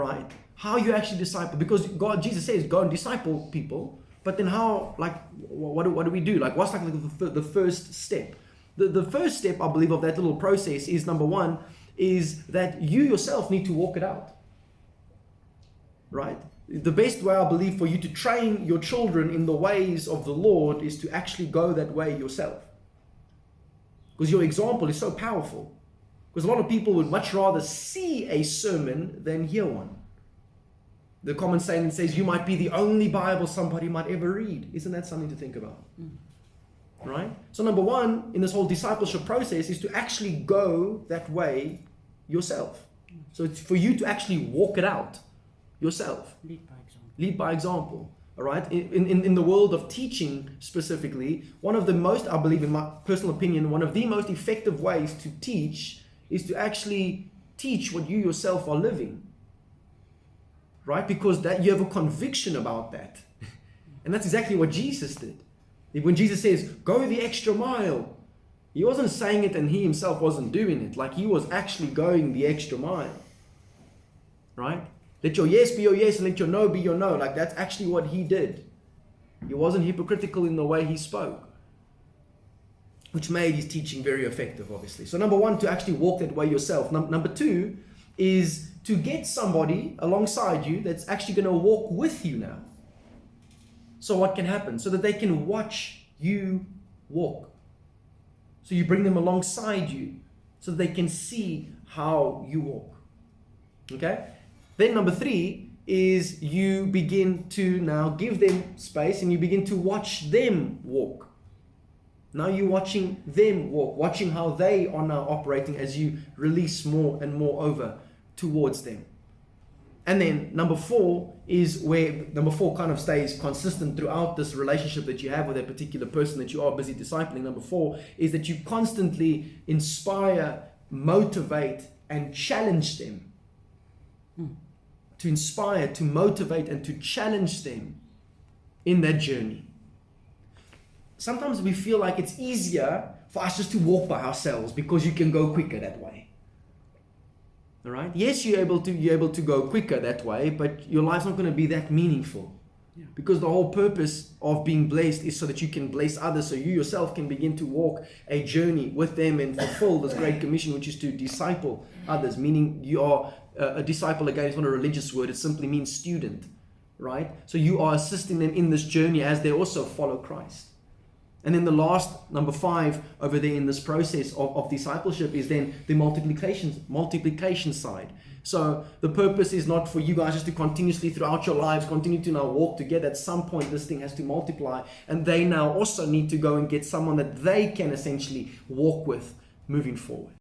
right? How you actually disciple, because Jesus says, go and disciple people. But then how, like, what do we do? Like, what's like the first step? The first step, I believe, of that little process is, number one, is that you yourself need to walk it out. Right? The best way, I believe, for you to train your children in the ways of the Lord is to actually go that way yourself. Because your example is so powerful. Because a lot of people would much rather see a sermon than hear one. The common saying says, you might be the only Bible somebody might ever read. Isn't that something to think about? Right? So number one in this whole discipleship process is to actually go that way yourself. So it's for you to actually walk it out yourself. Lead by example. Lead by example. All right? In the world of teaching specifically, one of the most, I believe in my personal opinion, one of the most effective ways to teach is to actually teach what you yourself are living. Right? Because that you have a conviction about that. And that's exactly what Jesus did. When Jesus says, go the extra mile, he wasn't saying it and he himself wasn't doing it. Like, he was actually going the extra mile. Right? Let your yes be your yes and let your no be your no. Like, that's actually what he did. He wasn't hypocritical in the way he spoke, which made his teaching very effective, obviously. So number one, to actually walk that way yourself. Number two is to get somebody alongside you that's actually going to walk with you now. So what can happen? So that they can watch you walk. So you bring them alongside you so that they can see how you walk. Okay? Then number three is you begin to now give them space and you begin to watch them walk. Now you're watching them walk, watching how they are now operating as you release more and more over towards them. And then number four is where number four kind of stays consistent throughout this relationship that you have with that particular person that you are busy discipling. Number four is that you constantly inspire, motivate, and challenge them. To inspire, to motivate, and to challenge them in that journey. Sometimes we feel like it's easier for us just to walk by ourselves because you can go quicker that way. All right? Yes, you're able to go quicker that way, but your life's not going to be that meaningful. Yeah. Because the whole purpose of being blessed is so that you can bless others, so you yourself can begin to walk a journey with them and fulfill this great commission, which is to disciple others, meaning you are a disciple. Again, it's not a religious word, it simply means student, right? So you are assisting them in this journey as they also follow Christ. And then the last, number 5 over there in this process of discipleship is then the multiplication side. So the purpose is not for you guys just to continuously throughout your lives continue to now walk together. At some point this thing has to multiply, and they now also need to go and get someone that they can essentially walk with moving forward.